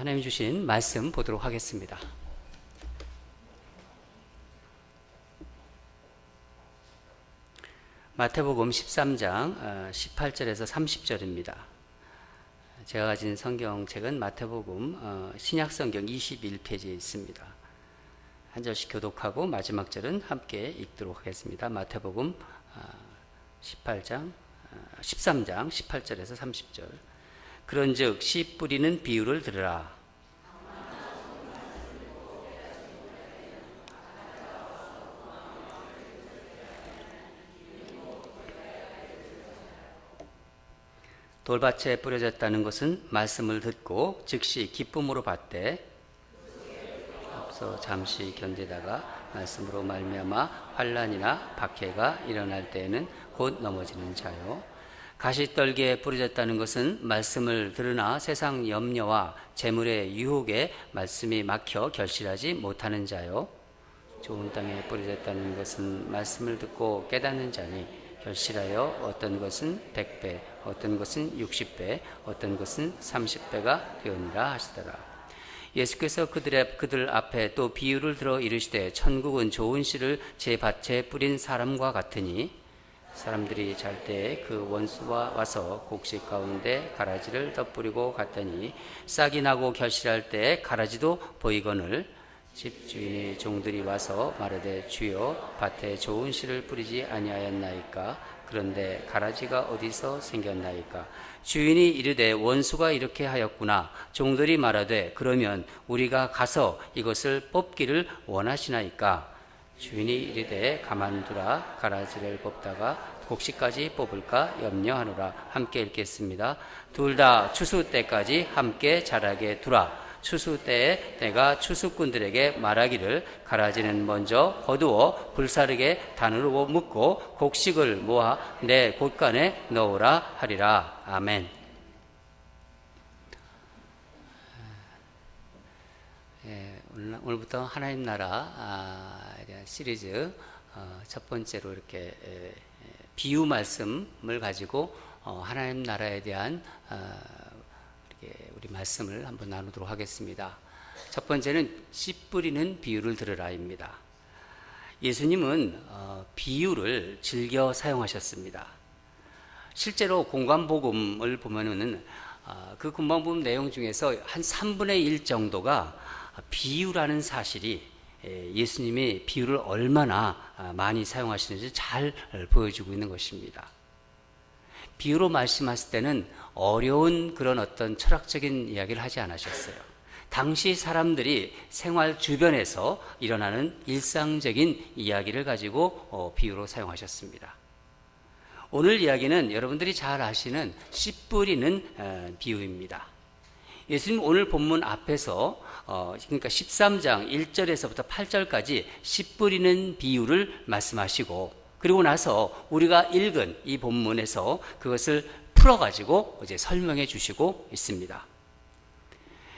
하나님 주신 말씀 보도록 하겠습니다. 마태복음 13장 18절에서 30절입니다. 제가 가진 성경책은 마태복음 신약성경 21페이지에 있습니다. 한 절씩 교독하고 마지막 절은 함께 읽도록 하겠습니다. 마태복음 13장 18절에서 30절. 그런즉 씨 뿌리는 비유를 들으라. 돌밭에 뿌려졌다는 것은 말씀을 듣고 즉시 기쁨으로 받되 앞서 잠시 견디다가 말씀으로 말미암아 환난이나 박해가 일어날 때에는 곧 넘어지는 자요. 가시떨기에 뿌려졌다는 것은 말씀을 들으나 세상 염려와 재물의 유혹에 말씀이 막혀 결실하지 못하는 자요. 좋은 땅에 뿌려졌다는 것은 말씀을 듣고 깨닫는 자니 결실하여 어떤 것은 100배, 어떤 것은 60배, 어떤 것은 30배가 되었느라 하시더라. 예수께서 그들 앞에 또 비유를 들어 이르시되 천국은 좋은 씨를 제 밭에 뿌린 사람과 같으니 사람들이 잘 때 그 원수가 와서 곡식 가운데 가라지를 덧뿌리고 갔더니 싹이 나고 결실할 때 가라지도 보이거늘 집주인의 종들이 와서 말하되 주여 밭에 좋은 씨를 뿌리지 아니하였나이까? 그런데 가라지가 어디서 생겼나이까? 주인이 이르되 원수가 이렇게 하였구나. 종들이 말하되 그러면 우리가 가서 이것을 뽑기를 원하시나이까? 주인이 이르되 가만두라. 가라지를 뽑다가 곡식까지 뽑을까 염려하노라. 함께 읽겠습니다. 둘 다 추수 때까지 함께 자라게 두라. 추수 때에 내가 추수꾼들에게 말하기를 가라지는 먼저 거두어 불사르게 단으로 묶고 곡식을 모아 내 곳간에 넣으라 하리라. 아멘. 오늘부터 하나님 나라 시리즈 첫 번째로 이렇게 비유 말씀을 가지고 하나님 나라에 대한 우리 말씀을 한번 나누도록 하겠습니다. 첫 번째는 씨 뿌리는 비유를 들으라입니다. 예수님은 비유를 즐겨 사용하셨습니다. 실제로 공관복음을 보면은 그 공관복음 내용 중에서 한 3분의 1 정도가 비유라는 사실이 예수님이 비유를 얼마나 많이 사용하시는지 잘 보여주고 있는 것입니다. 비유로 말씀하실 때는 어려운 그런 어떤 철학적인 이야기를 하지 않으셨어요. 당시 사람들이 생활 주변에서 일어나는 일상적인 이야기를 가지고 비유로 사용하셨습니다. 오늘 이야기는 여러분들이 잘 아시는 씨 뿌리는 비유입니다. 예수님 오늘 본문 앞에서 그러니까 13장 1절에서부터 8절까지 씨 뿌리는 비유를 말씀하시고 그리고 나서 우리가 읽은 이 본문에서 그것을 풀어가지고 이제 설명해 주시고 있습니다.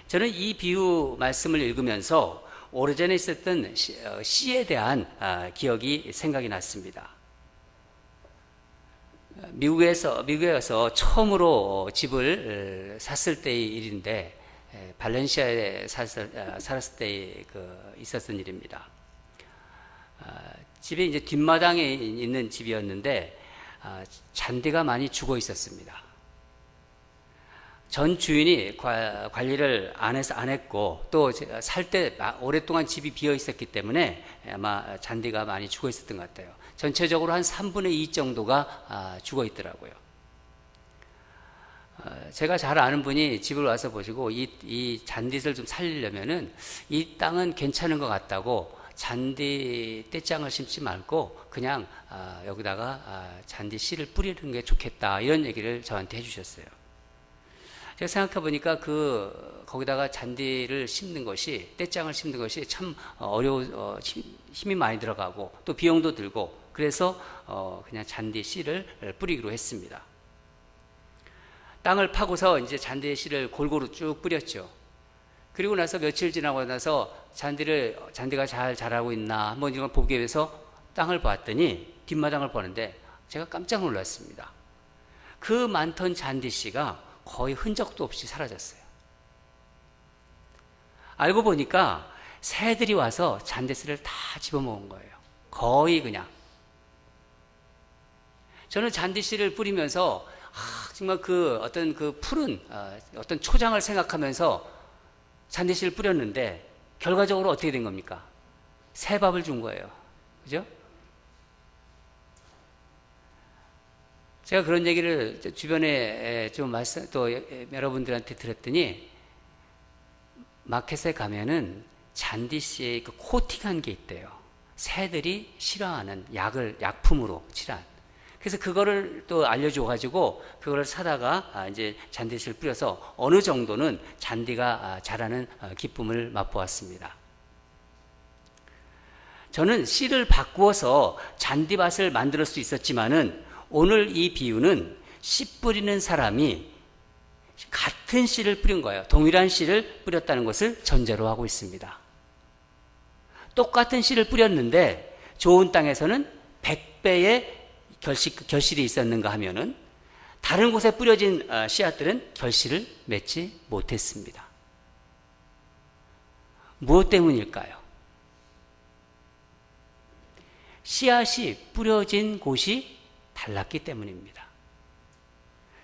저는 이 비유 말씀을 읽으면서 오래전에 있었던 씨에 대한 기억이 생각이 났습니다. 미국에 가서 처음으로 집을 샀을 때의 일인데 발렌시아에 살았을 때 있었던 일입니다. 집에 이제 뒷마당에 있는 집이었는데 잔디가 많이 죽어 있었습니다. 전 주인이 관리를 안 했고 또 살 때 오랫동안 집이 비어 있었기 때문에 아마 잔디가 많이 죽어 있었던 것 같아요. 전체적으로 한 3분의 2 정도가 죽어 있더라고요. 제가 잘 아는 분이 집을 와서 보시고 이 잔디를 좀 살리려면은 이 땅은 괜찮은 것 같다고 잔디 떼장을 심지 말고 그냥 여기다가 잔디 씨를 뿌리는 게 좋겠다 이런 얘기를 저한테 해주셨어요. 제가 생각해 보니까 거기다가 잔디를 심는 것이 떼장을 심는 것이 참 힘이 많이 들어가고 또 비용도 들고 그래서 그냥 잔디 씨를 뿌리기로 했습니다. 땅을 파고서 이제 잔디 씨를 골고루 쭉 뿌렸죠. 그리고 나서 며칠 지나고 나서 잔디가 잘 자라고 있나 한번 이걸 보기 위해서 땅을 봤더니 뒷마당을 보는데 제가 깜짝 놀랐습니다. 그 많던 잔디씨가 거의 흔적도 없이 사라졌어요. 알고 보니까 새들이 와서 잔디씨를 다 집어먹은 거예요. 거의 그냥. 저는 잔디씨를 뿌리면서 정말 그 어떤 그 푸른 어떤 초장을 생각하면서 잔디씨를 뿌렸는데 결과적으로 어떻게 된 겁니까? 새밥을 준 거예요. 그죠? 제가 그런 얘기를 주변에 좀 또 여러분들한테 들었더니 마켓에 가면은 잔디씨의 그 코팅한 게 있대요. 새들이 싫어하는 약품으로 칠한. 그래서 그거를 또 알려줘가지고 그거를 사다가 이제 잔디씨를 뿌려서 어느 정도는 잔디가 자라는 기쁨을 맛보았습니다. 저는 씨를 바꾸어서 잔디밭을 만들 수 있었지만은 오늘 이 비유는 씨 뿌리는 사람이 같은 씨를 뿌린 거예요. 동일한 씨를 뿌렸다는 것을 전제로 하고 있습니다. 똑같은 씨를 뿌렸는데 좋은 땅에서는 100배의 결실이 있었는가 하면은 다른 곳에 뿌려진 씨앗들은 결실을 맺지 못했습니다. 무엇 때문일까요? 씨앗이 뿌려진 곳이 달랐기 때문입니다.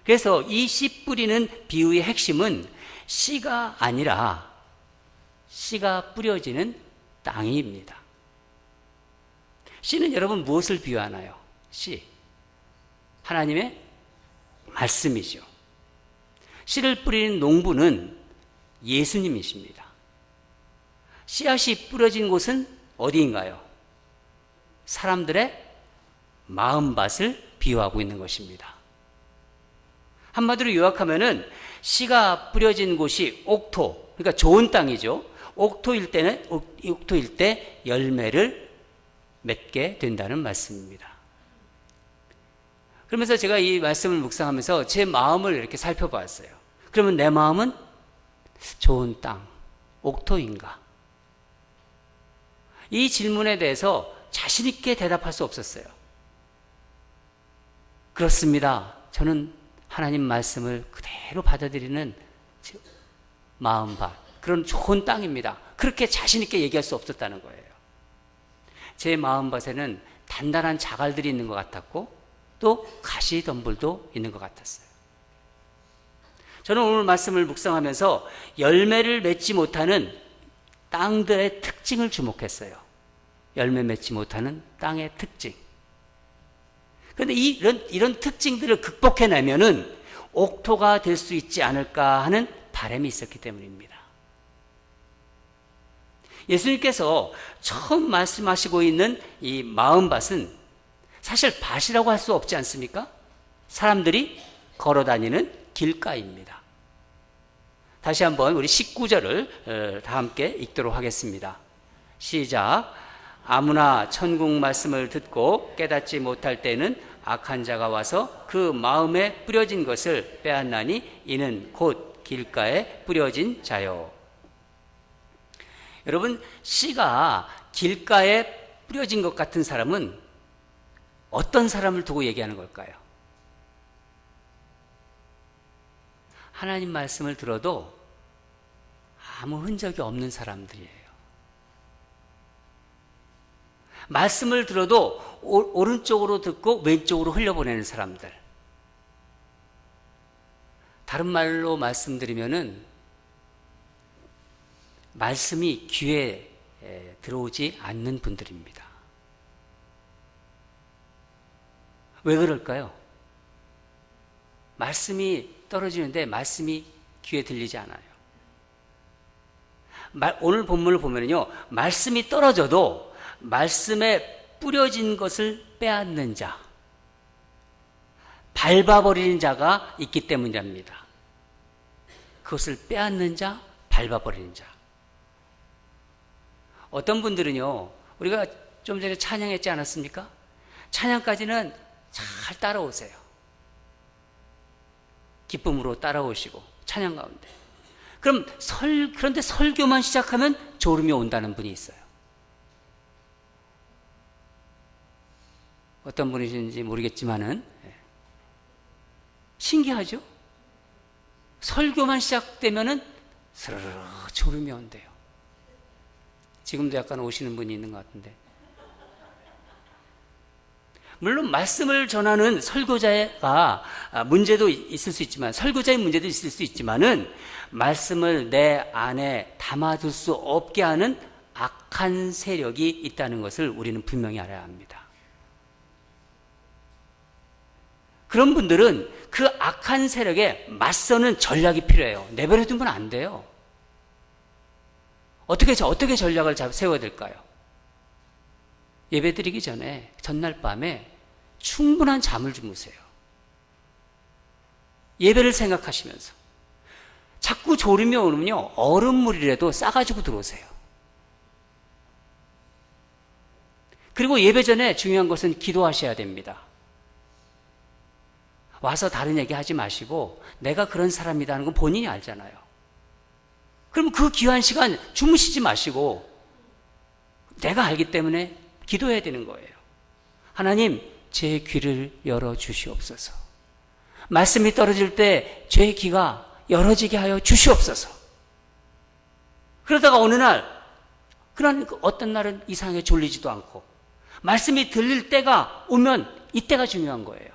그래서 이 씨 뿌리는 비유의 핵심은 씨가 아니라 씨가 뿌려지는 땅입니다. 씨는 여러분 무엇을 비유하나요? 씨. 하나님의 말씀이죠. 씨를 뿌리는 농부는 예수님이십니다. 씨앗이 뿌려진 곳은 어디인가요? 사람들의 마음밭을 비유하고 있는 것입니다. 한마디로 요약하면은 씨가 뿌려진 곳이 옥토, 그러니까 좋은 땅이죠. 옥토일 때 열매를 맺게 된다는 말씀입니다. 그러면서 제가 이 말씀을 묵상하면서 제 마음을 이렇게 살펴봤어요. 그러면 내 마음은 좋은 땅, 옥토인가? 이 질문에 대해서 자신 있게 대답할 수 없었어요. 그렇습니다. 저는 하나님 말씀을 그대로 받아들이는 마음밭, 그런 좋은 땅입니다. 그렇게 자신 있게 얘기할 수 없었다는 거예요. 제 마음밭에는 단단한 자갈들이 있는 것 같았고 또 가시덤불도 있는 것 같았어요. 저는 오늘 말씀을 묵상하면서 열매를 맺지 못하는 땅들의 특징을 주목했어요. 열매 맺지 못하는 땅의 특징. 그런데 이런 특징들을 극복해내면은 옥토가 될 수 있지 않을까 하는 바람이 있었기 때문입니다. 예수님께서 처음 말씀하시고 있는 이 마음밭은 사실 밭이라고 할 수 없지 않습니까? 사람들이 걸어다니는 길가입니다. 다시 한번 우리 19절을 다 함께 읽도록 하겠습니다. 시작. 아무나 천국 말씀을 듣고 깨닫지 못할 때는 악한 자가 와서 그 마음에 뿌려진 것을 빼앗나니 이는 곧 길가에 뿌려진 자요. 여러분, 씨가 길가에 뿌려진 것 같은 사람은 어떤 사람을 두고 얘기하는 걸까요? 하나님 말씀을 들어도 아무 흔적이 없는 사람들이에요. 말씀을 들어도 오른쪽으로 듣고 왼쪽으로 흘려보내는 사람들. 다른 말로 말씀드리면은 말씀이 귀에 들어오지 않는 분들입니다. 왜 그럴까요? 말씀이 떨어지는데 말씀이 귀에 들리지 않아요. 오늘 본문을 보면요, 말씀이 떨어져도 말씀에 뿌려진 것을 빼앗는 자, 밟아버리는 자가 있기 때문입니다. 그것을 빼앗는 자, 밟아버리는 자. 어떤 분들은요, 우리가 좀 전에 찬양했지 않았습니까? 찬양까지는 잘 따라오세요. 기쁨으로 따라오시고 찬양 가운데. 그런데 설교만 시작하면 졸음이 온다는 분이 있어요. 어떤 분이신지 모르겠지만은 신기하죠? 설교만 시작되면은 스르르 졸음이 온대요. 지금도 약간 오시는 분이 있는 것 같은데. 물론 말씀을 전하는 설교자가 문제도 있을 수 있지만, 설교자의 문제도 있을 수 있지만은 말씀을 내 안에 담아둘 수 없게 하는 악한 세력이 있다는 것을 우리는 분명히 알아야 합니다. 그런 분들은 그 악한 세력에 맞서는 전략이 필요해요. 내버려 두면 안 돼요. 어떻게 전략을 세워야 될까요? 예배드리기 전에 전날 밤에 충분한 잠을 주무세요. 예배를 생각하시면서. 자꾸 졸음이 오면요, 얼음물이라도 싸가지고 들어오세요. 그리고 예배 전에 중요한 것은 기도하셔야 됩니다. 와서 다른 얘기 하지 마시고 내가 그런 사람이다 하는 건 본인이 알잖아요. 그럼 그 귀한 시간 주무시지 마시고 내가 알기 때문에 기도해야 되는 거예요. 하나님, 제 귀를 열어주시옵소서. 말씀이 떨어질 때 제 귀가 열어지게 하여 주시옵소서. 그러다가 어느 날, 어떤 날은 이상하게 졸리지도 않고 말씀이 들릴 때가 오면 이때가 중요한 거예요.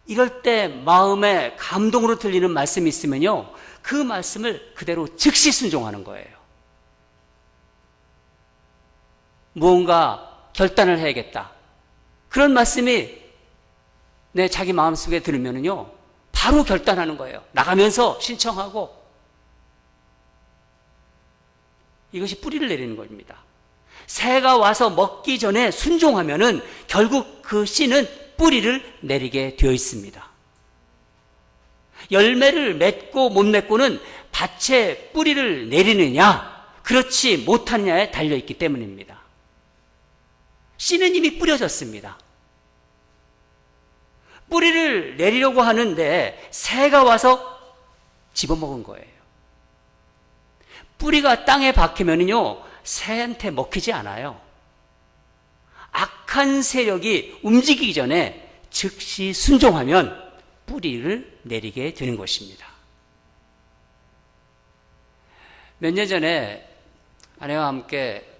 이럴 때 마음에 감동으로 들리는 말씀이 있으면요, 그 말씀을 그대로 즉시 순종하는 거예요. 무언가 결단을 해야겠다. 그런 말씀이 내 자기 마음속에 들으면요, 바로 결단하는 거예요. 나가면서 신청하고. 이것이 뿌리를 내리는 겁니다. 새가 와서 먹기 전에 순종하면은 결국 그 씨는 뿌리를 내리게 되어 있습니다. 열매를 맺고 못 맺고는 밭에 뿌리를 내리느냐, 그렇지 못하느냐에 달려있기 때문입니다. 씨는 이미 뿌려졌습니다. 뿌리를 내리려고 하는데 새가 와서 집어먹은 거예요. 뿌리가 땅에 박히면요, 새한테 먹히지 않아요. 악한 세력이 움직이기 전에 즉시 순종하면 뿌리를 내리게 되는 것입니다. 몇 년 전에 아내와 함께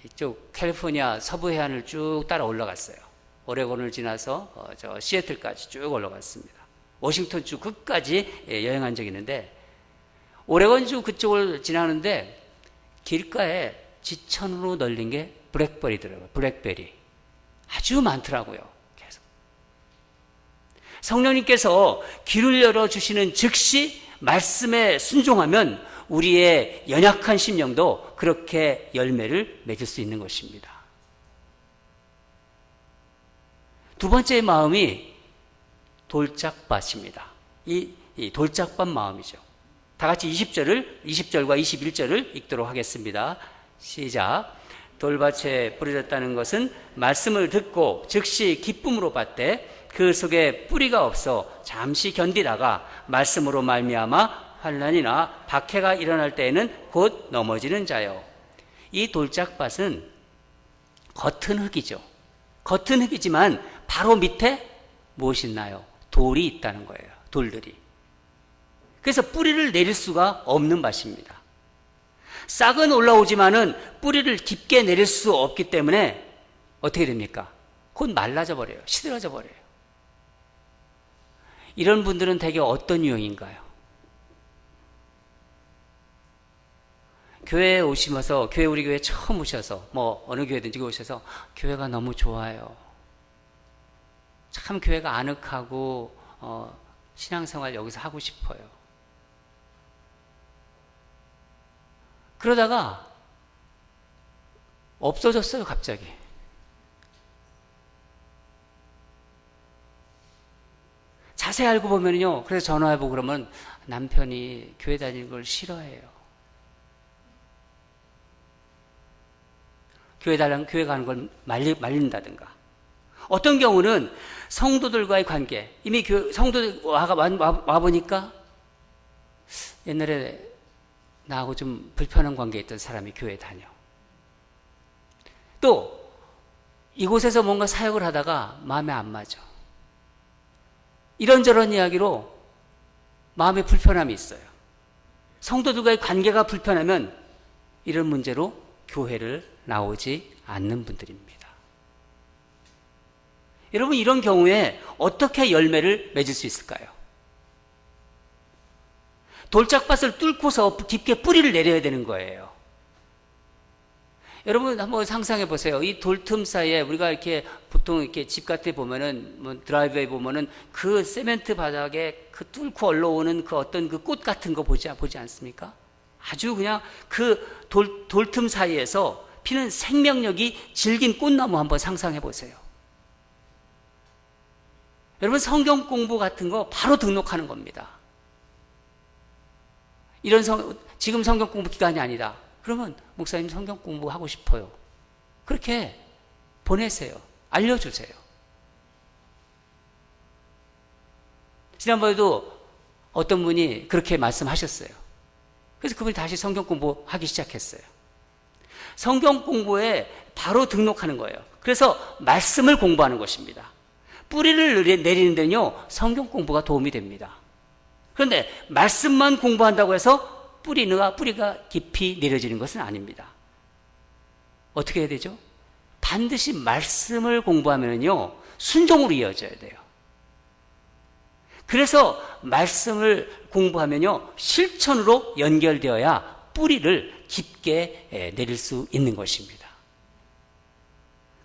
이쪽 캘리포니아 서부 해안을 쭉 따라 올라갔어요. 오레곤을 지나서 저 시애틀까지 쭉 올라갔습니다. 워싱턴 주 끝까지 여행한 적이 있는데, 오레곤 주 그쪽을 지나는데 길가에 지천으로 널린 게 블랙베리더라고요. 블랙베리. 아주 많더라고요. 계속. 성령님께서 길을 열어주시는 즉시 말씀에 순종하면 우리의 연약한 심령도 그렇게 열매를 맺을 수 있는 것입니다. 두 번째 마음이 돌짝밭입니다. 이 돌짝밭 마음이죠. 다 같이 20절과 21절을 읽도록 하겠습니다. 시작. 돌밭에 뿌려졌다는 것은 말씀을 듣고 즉시 기쁨으로 받되 그 속에 뿌리가 없어 잠시 견디다가 말씀으로 말미암아 환난이나 박해가 일어날 때에는 곧 넘어지는 자요. 이 돌짝밭은 겉은 흙이죠. 겉은 흙이지만 바로 밑에 무엇이 있나요? 돌이 있다는 거예요. 돌들이. 그래서 뿌리를 내릴 수가 없는 밭입니다. 싹은 올라오지만은 뿌리를 깊게 내릴 수 없기 때문에 어떻게 됩니까? 곧 말라져 버려요. 시들어져 버려요. 이런 분들은 대개 어떤 유형인가요? 교회에 오시면서, 우리 교회 처음 오셔서, 어느 교회든지 오셔서, 교회가 너무 좋아요. 참 교회가 아늑하고, 신앙생활 여기서 하고 싶어요. 그러다가, 없어졌어요, 갑자기. 자세히 알고 보면요, 그래서 전화해보고 그러면 남편이 교회 다니는 걸 싫어해요. 교회 가는 걸 말린다든가. 어떤 경우는 성도들과의 관계, 이미 성도들 와보니까 옛날에 나하고 좀 불편한 관계에 있던 사람이 교회에 다녀. 또 이곳에서 뭔가 사역을 하다가 마음에 안 맞아. 이런저런 이야기로 마음에 불편함이 있어요. 성도들과의 관계가 불편하면 이런 문제로 교회를 나오지 않는 분들입니다. 여러분, 이런 경우에 어떻게 열매를 맺을 수 있을까요? 돌짝밭을 뚫고서 깊게 뿌리를 내려야 되는 거예요. 여러분 한번 상상해 보세요. 이 돌틈 사이에 우리가 이렇게 보통 이렇게 집 같은 데 보면은 뭐 드라이브에 보면은 그 세멘트 바닥에 그 뚫고 올라오는 그 어떤 그 꽃 같은 거 보지 않습니까? 아주 그냥 그 돌틈 사이에서 피는 생명력이 질긴 꽃나무 한번 상상해 보세요. 여러분, 성경 공부 같은 거 바로 등록하는 겁니다. 지금 성경 공부 기간이 아니다. 그러면 목사님 성경 공부하고 싶어요. 그렇게 보내세요. 알려주세요. 지난번에도 어떤 분이 그렇게 말씀하셨어요. 그래서 그분이 다시 성경 공부하기 시작했어요. 성경 공부에 바로 등록하는 거예요. 그래서 말씀을 공부하는 것입니다. 뿌리를 내리는 데는요, 성경 공부가 도움이 됩니다. 그런데 말씀만 공부한다고 해서 뿌리가 깊이 내려지는 것은 아닙니다. 어떻게 해야 되죠? 반드시 말씀을 공부하면요, 순종으로 이어져야 돼요. 그래서 말씀을 공부하면요, 실천으로 연결되어야 뿌리를 깊게 내릴 수 있는 것입니다.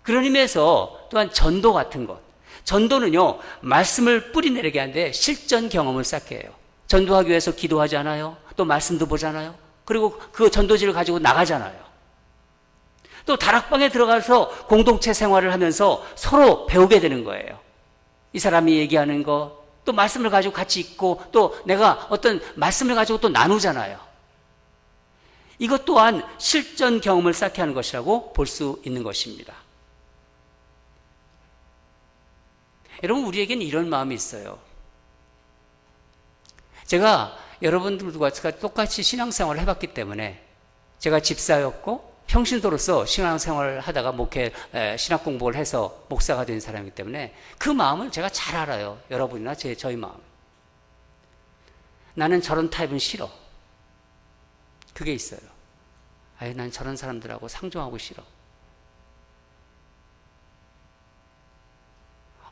그런 의미에서 또한 전도 같은 것, 전도는요, 말씀을 뿌리 내리게 하는데 실전 경험을 쌓게 해요. 전도하기 위해서 기도하지 않아요? 또 말씀도 보잖아요? 그리고 그 전도지를 가지고 나가잖아요. 또 다락방에 들어가서 공동체 생활을 하면서 서로 배우게 되는 거예요. 이 사람이 얘기하는 거, 또 말씀을 가지고 같이 있고, 또 내가 어떤 말씀을 가지고 또 나누잖아요. 이것 또한 실전 경험을 쌓게 하는 것이라고 볼 수 있는 것입니다. 여러분, 우리에게는 이런 마음이 있어요. 제가 여러분들과 똑같이 신앙생활을 해봤기 때문에, 제가 집사였고 평신도로서 신앙생활을 하다가 신학 공부를 해서 목사가 된 사람이기 때문에 그 마음을 제가 잘 알아요. 여러분이나 저희 마음. 나는 저런 타입은 싫어. 그게 있어요. 난 저런 사람들하고 상종하고 싫어.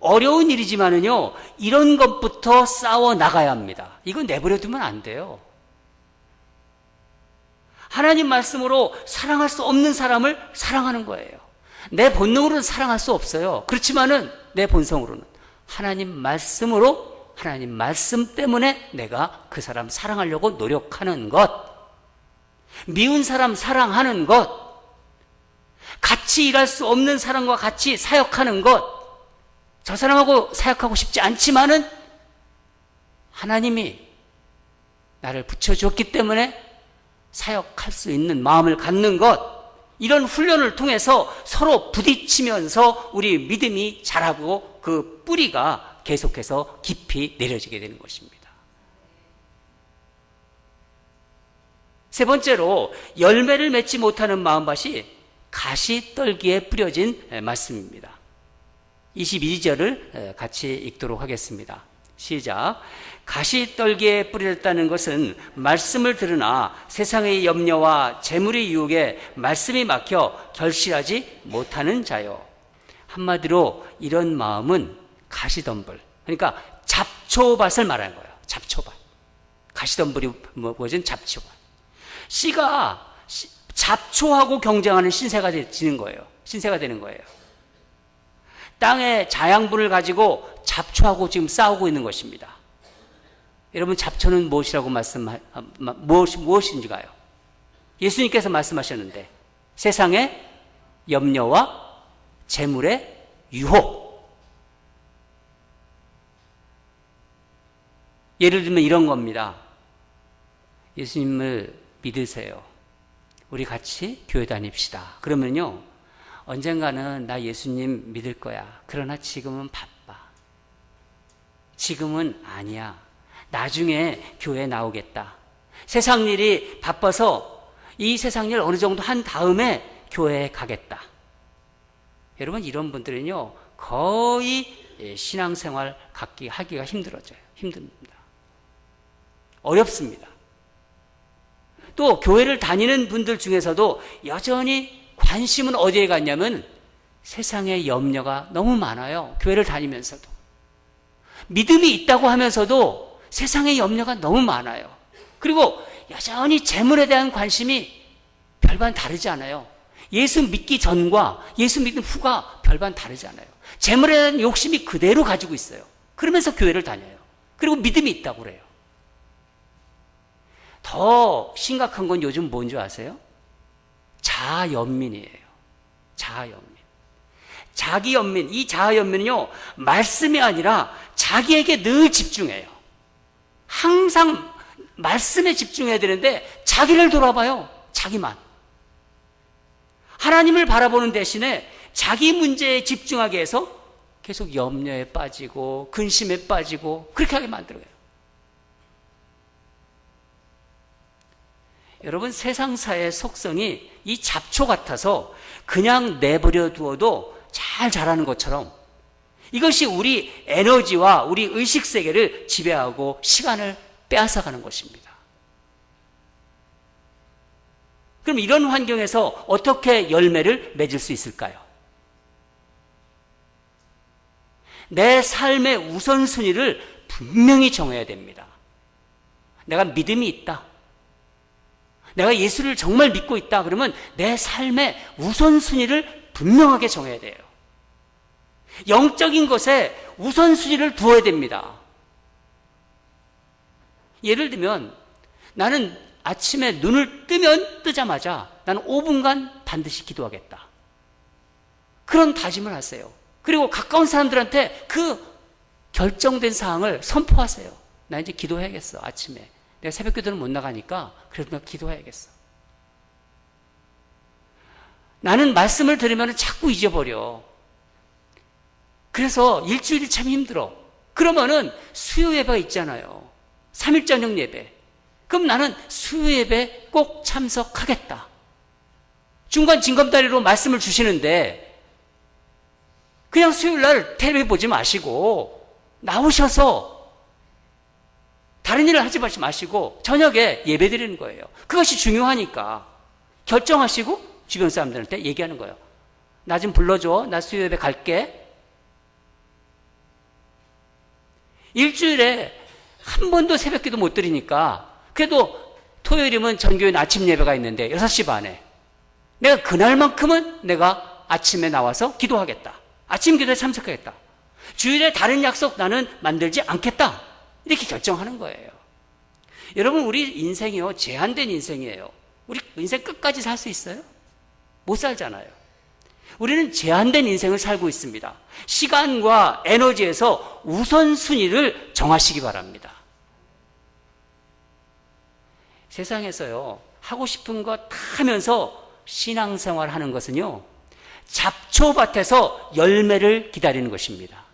어려운 일이지만은요, 이런 것부터 싸워 나가야 합니다. 이건 내버려두면 안 돼요. 하나님 말씀으로 사랑할 수 없는 사람을 사랑하는 거예요. 내 본능으로는 사랑할 수 없어요. 그렇지만은 내 본성으로는 하나님 말씀으로, 하나님 말씀 때문에 내가 그 사람 사랑하려고 노력하는 것, 미운 사람 사랑하는 것, 같이 일할 수 없는 사람과 같이 사역하는 것, 저 사람하고 사역하고 싶지 않지만은 하나님이 나를 붙여주었기 때문에 사역할 수 있는 마음을 갖는 것, 이런 훈련을 통해서 서로 부딪히면서 우리 믿음이 자라고 그 뿌리가 계속해서 깊이 내려지게 되는 것입니다. 세 번째로, 열매를 맺지 못하는 마음밭이 가시떨기에 뿌려진 말씀입니다. 22절을 같이 읽도록 하겠습니다. 시작. 가시떨기에 뿌려졌다는 것은 말씀을 들으나 세상의 염려와 재물의 유혹에 말씀이 막혀 결실하지 못하는 자요. 한마디로 이런 마음은 가시덤불, 그러니까 잡초밭을 말하는 거예요. 잡초밭. 가시덤불이 뭐죠? 잡초밭. 씨가 잡초하고 경쟁하는 신세가 되는 거예요. 신세가 되는 거예요. 땅의 자양분을 가지고 잡초하고 지금 싸우고 있는 것입니다. 여러분, 잡초는 무엇이라고 무엇인지가요? 예수님께서 말씀하셨는데, 세상의 염려와 재물의 유혹. 예를 들면 이런 겁니다. 예수님을 믿으세요. 우리 같이 교회 다닙시다. 그러면요, 언젠가는 나 예수님 믿을 거야. 그러나 지금은 바빠. 지금은 아니야. 나중에 교회 나오겠다. 세상 일이 바빠서 이 세상 일 어느 정도 한 다음에 교회에 가겠다. 여러분, 이런 분들은요, 거의 신앙생활 하기가 힘들어져요. 힘듭니다. 어렵습니다. 또 교회를 다니는 분들 중에서도 여전히 관심은 어디에 갔냐면 세상의 염려가 너무 많아요. 교회를 다니면서도. 믿음이 있다고 하면서도 세상의 염려가 너무 많아요. 그리고 여전히 재물에 대한 관심이 별반 다르지 않아요. 예수 믿기 전과 예수 믿는 후가 별반 다르지 않아요. 재물에 대한 욕심이 그대로 가지고 있어요. 그러면서 교회를 다녀요. 그리고 믿음이 있다고 그래요. 더 심각한 건 요즘 뭔지 아세요? 자아연민이에요. 자아연민. 자기연민. 이 자아연민은요, 말씀이 아니라 자기에게 늘 집중해요. 항상 말씀에 집중해야 되는데 자기를 돌아봐요. 자기만. 하나님을 바라보는 대신에 자기 문제에 집중하게 해서 계속 염려에 빠지고 근심에 빠지고 그렇게 하게 만들어요. 여러분, 세상사의 속성이 이 잡초 같아서 그냥 내버려 두어도 잘 자라는 것처럼 이것이 우리 에너지와 우리 의식세계를 지배하고 시간을 빼앗아가는 것입니다. 그럼 이런 환경에서 어떻게 열매를 맺을 수 있을까요? 내 삶의 우선순위를 분명히 정해야 됩니다. 내가 믿음이 있다. 내가 예수를 정말 믿고 있다. 그러면 내 삶의 우선순위를 분명하게 정해야 돼요. 영적인 것에 우선순위를 두어야 됩니다. 예를 들면 나는 아침에 눈을 뜨자마자 나는 5분간 반드시 기도하겠다. 그런 다짐을 하세요. 그리고 가까운 사람들한테 그 결정된 사항을 선포하세요. 나 이제 기도해야겠어. 아침에 내가 새벽 기도는 못 나가니까 그래도 내가 기도해야겠어. 나는 말씀을 들으면 자꾸 잊어버려. 그래서 일주일이 참 힘들어. 그러면은 수요 예배가 있잖아요. 3일 저녁 예배. 그럼 나는 수요 예배 꼭 참석하겠다. 중간 징검다리로 말씀을 주시는데 그냥 수요일 날 텔레비 보지 마시고 나오셔서 다른 일을 하지 마시고 저녁에 예배 드리는 거예요. 그것이 중요하니까 결정하시고 주변 사람들한테 얘기하는 거예요. 나 좀 불러줘. 나 수요 예배 갈게. 일주일에 한 번도 새벽 기도 못 드리니까 그래도 토요일이면 전교인 아침 예배가 있는데 6시 반에 내가 그날만큼은 내가 아침에 나와서 기도하겠다. 아침 기도에 참석하겠다. 주일에 다른 약속 나는 만들지 않겠다. 이렇게 결정하는 거예요. 여러분, 우리 인생이요, 제한된 인생이에요. 우리 인생 끝까지 살 수 있어요? 못 살잖아요. 우리는 제한된 인생을 살고 있습니다. 시간과 에너지에서 우선순위를 정하시기 바랍니다. 세상에서요, 하고 싶은 거 다 하면서 신앙생활 하는 것은요, 잡초밭에서 열매를 기다리는 것입니다.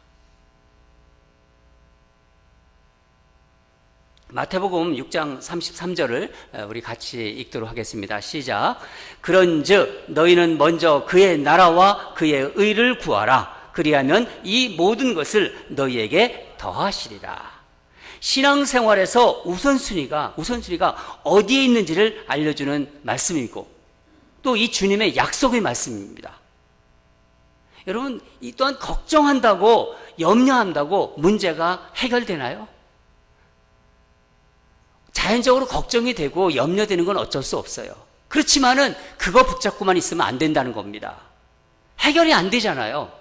마태복음 6장 33절을 우리 같이 읽도록 하겠습니다. 시작. 그런즉 너희는 먼저 그의 나라와 그의 의를 구하라. 그리하면 이 모든 것을 너희에게 더하시리라. 신앙생활에서 우선순위가 어디에 있는지를 알려주는 말씀이고 또 이 주님의 약속의 말씀입니다. 여러분, 이 또한 걱정한다고 염려한다고 문제가 해결되나요? 자연적으로 걱정이 되고 염려되는 건 어쩔 수 없어요. 그렇지만은 그거 붙잡고만 있으면 안 된다는 겁니다. 해결이 안 되잖아요.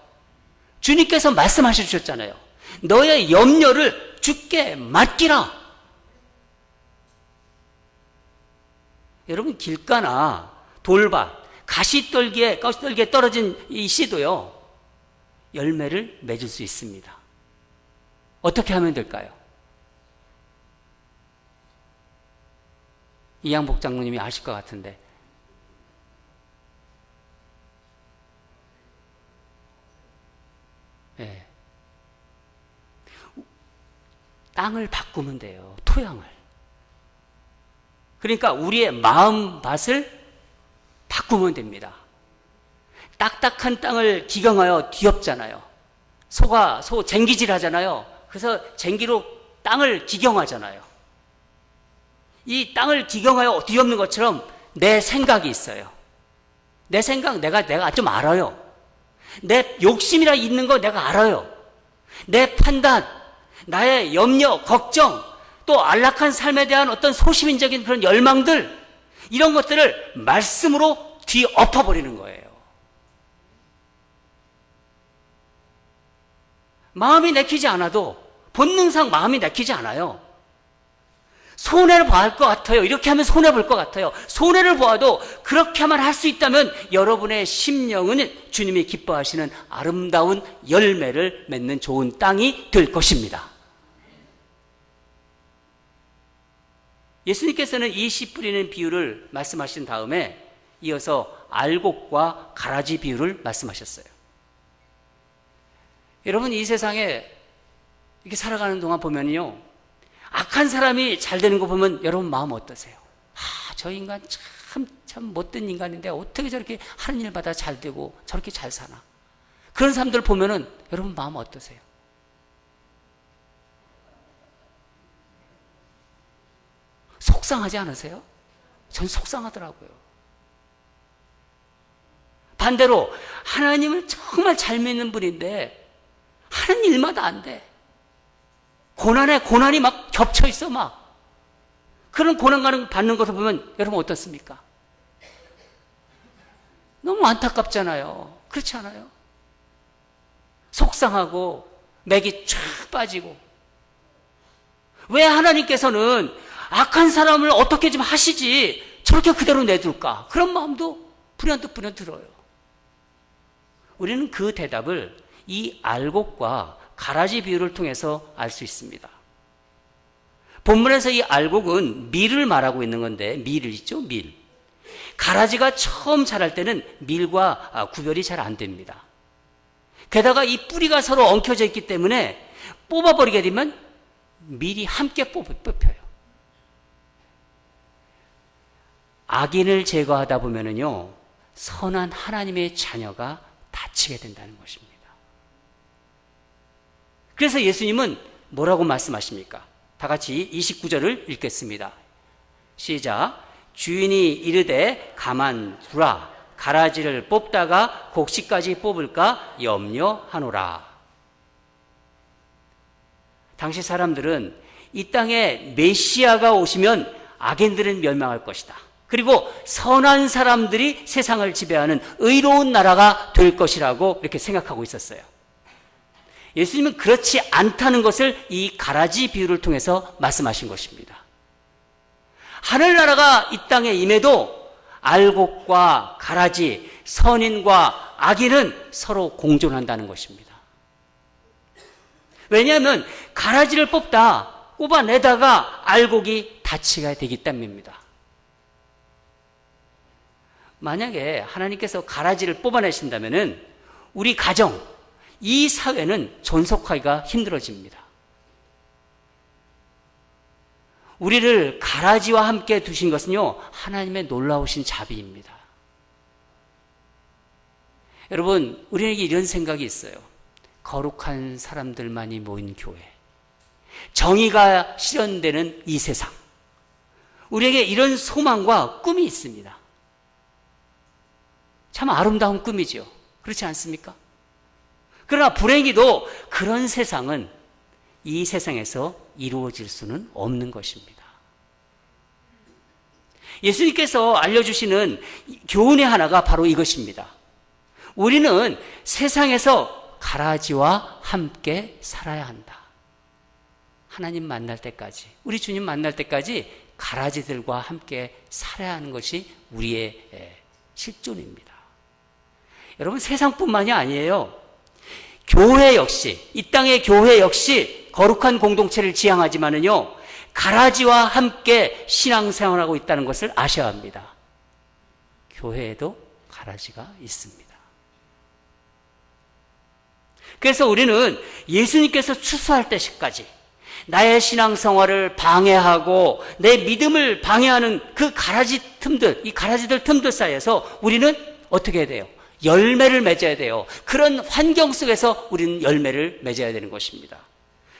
주님께서 말씀하셔 주셨잖아요. 너의 염려를 주께 맡기라. 여러분, 길가나 돌밭, 가시떨기에 떨어진 이 씨도요, 열매를 맺을 수 있습니다. 어떻게 하면 될까요? 이양복 장로님이 아실 것 같은데. 네. 땅을 바꾸면 돼요. 토양을. 그러니까 우리의 마음밭을 바꾸면 됩니다. 딱딱한 땅을 기경하여 뒤엎잖아요. 소 쟁기질 하잖아요. 그래서 쟁기로 땅을 기경하잖아요. 이 땅을 기경하여 뒤엎는 것처럼 내 생각이 있어요. 내 생각 내가 좀 알아요. 내 욕심이라 있는 거 내가 알아요. 내 판단, 나의 염려, 걱정, 또 안락한 삶에 대한 어떤 소시민적인 그런 열망들, 이런 것들을 말씀으로 뒤엎어버리는 거예요. 마음이 내키지 않아도, 본능상 마음이 내키지 않아요. 손해를 봐야 할 것 같아요. 이렇게 하면 손해볼 것 같아요. 손해를 보아도 그렇게만 할 수 있다면 여러분의 심령은 주님이 기뻐하시는 아름다운 열매를 맺는 좋은 땅이 될 것입니다. 예수님께서는 이 씨 뿌리는 비유를 말씀하신 다음에 이어서 알곡과 가라지 비유를 말씀하셨어요. 여러분, 이 세상에 이렇게 살아가는 동안 보면요, 악한 사람이 잘 되는 거 보면 여러분 마음 어떠세요? 저 인간 참 못된 인간인데 어떻게 저렇게 하는 일마다 잘 되고 저렇게 잘 사나? 그런 사람들 보면은 여러분 마음 어떠세요? 속상하지 않으세요? 전 속상하더라고요. 반대로 하나님을 정말 잘 믿는 분인데 하는 일마다 안 돼. 고난에 고난이 막 겹쳐 있어 막. 그런 고난 받는 것을 보면 여러분 어떻습니까? 너무 안타깝잖아요. 그렇지 않아요? 속상하고 맥이 쫙 빠지고. 왜 하나님께서는 악한 사람을 어떻게 좀 하시지 저렇게 그대로 내둘까? 그런 마음도 불현듯 들어요. 우리는 그 대답을 이 알곡과 가라지 비유를 통해서 알 수 있습니다. 본문에서 이 알곡은 밀을 말하고 있는 건데, 밀 있죠? 밀. 가라지가 처음 자랄 때는 밀과 구별이 잘 안 됩니다. 게다가 이 뿌리가 서로 엉켜져 있기 때문에 뽑아버리게 되면 밀이 함께 뽑혀요. 악인을 제거하다 보면은요, 선한 하나님의 자녀가 다치게 된다는 것입니다. 그래서 예수님은 뭐라고 말씀하십니까? 다 같이 29절을 읽겠습니다. 시작. 주인이 이르되 가만 두라. 가라지를 뽑다가 곡식까지 뽑을까 염려하노라. 당시 사람들은 이 땅에 메시아가 오시면 악인들은 멸망할 것이다. 그리고 선한 사람들이 세상을 지배하는 의로운 나라가 될 것이라고 이렇게 생각하고 있었어요. 예수님은 그렇지 않다는 것을 이 가라지 비유를 통해서 말씀하신 것입니다. 하늘나라가 이 땅에 임해도 알곡과 가라지, 선인과 악인은 서로 공존한다는 것입니다. 왜냐하면 가라지를 뽑아내다가 알곡이 다치게 되기 때문입니다. 만약에 하나님께서 가라지를 뽑아내신다면 우리 가정, 이 사회는 존속하기가 힘들어집니다. 우리를 가라지와 함께 두신 것은요, 하나님의 놀라우신 자비입니다. 여러분, 우리에게 이런 생각이 있어요. 거룩한 사람들만이 모인 교회, 정의가 실현되는 이 세상, 우리에게 이런 소망과 꿈이 있습니다. 참 아름다운 꿈이죠. 그렇지 않습니까? 그러나 불행히도 그런 세상은 이 세상에서 이루어질 수는 없는 것입니다. 예수님께서 알려주시는 교훈의 하나가 바로 이것입니다. 우리는 세상에서 가라지와 함께 살아야 한다. 하나님 만날 때까지, 우리 주님 만날 때까지 가라지들과 함께 살아야 하는 것이 우리의 실존입니다. 여러분, 세상뿐만이 아니에요. 교회 역시, 이 땅의 교회 역시 거룩한 공동체를 지향하지만은요, 가라지와 함께 신앙생활하고 있다는 것을 아셔야 합니다. 교회에도 가라지가 있습니다. 그래서 우리는 예수님께서 추수할 때까지 나의 신앙생활을 방해하고 내 믿음을 방해하는 그 가라지 틈들, 이 가라지들 틈들 사이에서 우리는 어떻게 해야 돼요? 열매를 맺어야 돼요. 그런 환경 속에서 우리는 열매를 맺어야 되는 것입니다.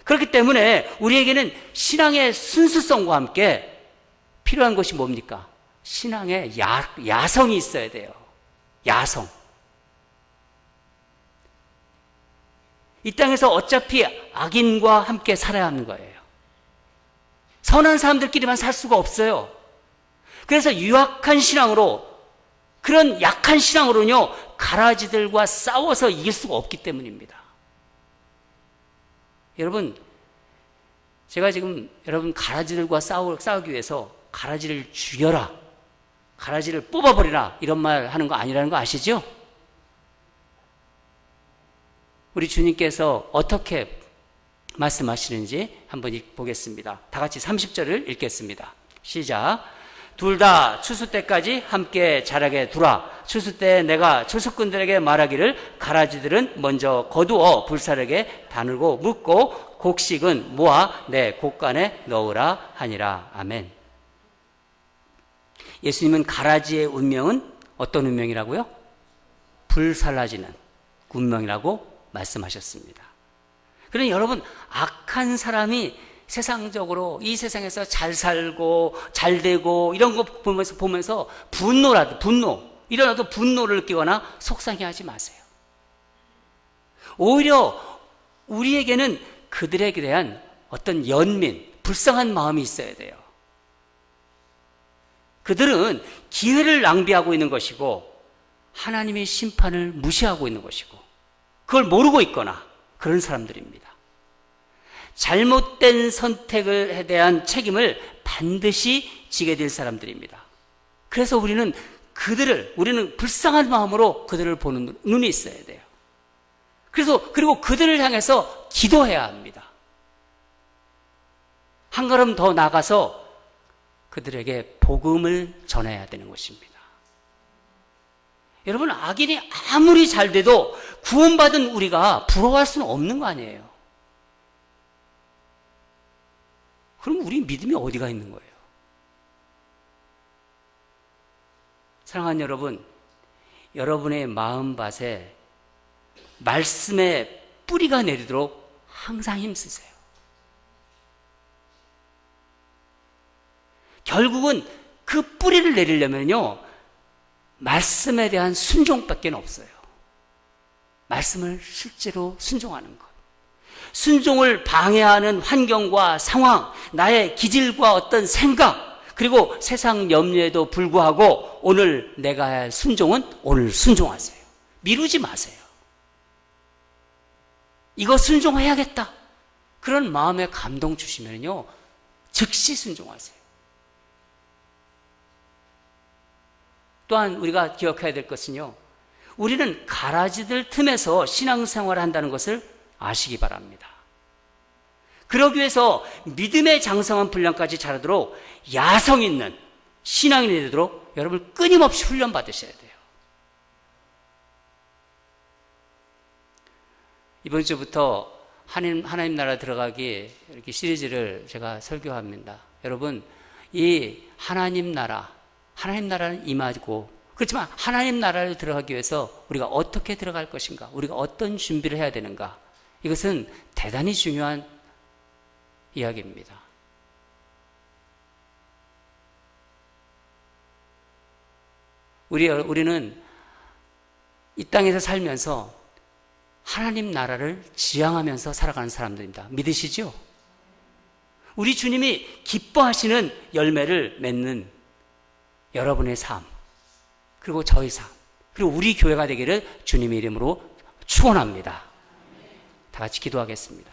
그렇기 때문에 우리에게는 신앙의 순수성과 함께 필요한 것이 뭡니까? 신앙에 야성이 있어야 돼요. 야성. 이 땅에서 어차피 악인과 함께 살아야 하는 거예요. 선한 사람들끼리만 살 수가 없어요. 그래서 유약한 신앙으로, 그런 약한 신앙으로는요, 가라지들과 싸워서 이길 수가 없기 때문입니다. 여러분, 제가 지금 여러분 가라지들과 싸우기 위해서 가라지를 죽여라, 가라지를 뽑아버리라, 이런 말 하는 거 아니라는 거 아시죠? 우리 주님께서 어떻게 말씀하시는지 한번 보겠습니다. 다 같이 30절을 읽겠습니다. 시작. 둘 다 추수 때까지 함께 자라게 두라. 추수 때 내가 추수꾼들에게 말하기를 가라지들은 먼저 거두어 불사르게 다늘고 묶고 곡식은 모아 내 곡간에 넣으라 하니라. 아멘. 예수님은 가라지의 운명은 어떤 운명이라고요? 불살라지는 운명이라고 말씀하셨습니다. 그러니 여러분, 악한 사람이 세상적으로 이 세상에서 잘 살고 잘 되고 이런 거 보면서 일어나도 분노를 느끼거나 속상해하지 마세요. 오히려 우리에게는 그들에게 대한 어떤 불쌍한 마음이 있어야 돼요. 그들은 기회를 낭비하고 있는 것이고 하나님의 심판을 무시하고 있는 것이고 그걸 모르고 있거나 그런 사람들입니다. 잘못된 선택에 대한 책임을 반드시 지게 될 사람들입니다. 그래서 우리는 불쌍한 마음으로 그들을 보는 눈이 있어야 돼요. 그리고 그들을 향해서 기도해야 합니다. 한 걸음 더 나가서 그들에게 복음을 전해야 되는 것입니다. 여러분, 악인이 아무리 잘 돼도 구원받은 우리가 부러워할 수는 없는 거 아니에요. 그럼 우리 믿음이 어디가 있는 거예요? 사랑하는 여러분, 여러분의 마음밭에 말씀의 뿌리가 내리도록 항상 힘쓰세요. 결국은 그 뿌리를 내리려면요, 말씀에 대한 순종밖에 없어요. 말씀을 실제로 순종하는 것. 순종을 방해하는 환경과 상황, 나의 기질과 어떤 생각, 그리고 세상 염려에도 불구하고 오늘 내가 할 순종은 오늘 순종하세요. 미루지 마세요. 이거 순종해야겠다. 그런 마음의 감동 주시면요, 즉시 순종하세요. 또한 우리가 기억해야 될 것은요, 우리는 가라지들 틈에서 신앙생활을 한다는 것을 아시기 바랍니다. 그러기 위해서 믿음의 장성한 분량까지 자라도록 야성 있는 신앙이 되도록 여러분 끊임없이 훈련받으셔야 돼요. 이번 주부터 하나님 나라 들어가기 이렇게 시리즈를 제가 설교합니다. 여러분, 이 하나님 나라는 임하고, 그렇지만 하나님 나라를 들어가기 위해서 우리가 어떻게 들어갈 것인가, 우리가 어떤 준비를 해야 되는가, 이것은 대단히 중요한 이야기입니다. 우리는 이 땅에서 살면서 하나님 나라를 지향하면서 살아가는 사람들입니다. 믿으시죠? 우리 주님이 기뻐하시는 열매를 맺는 여러분의 삶, 그리고 저의 삶, 그리고 우리 교회가 되기를 주님의 이름으로 축원합니다. 다 같이 기도하겠습니다.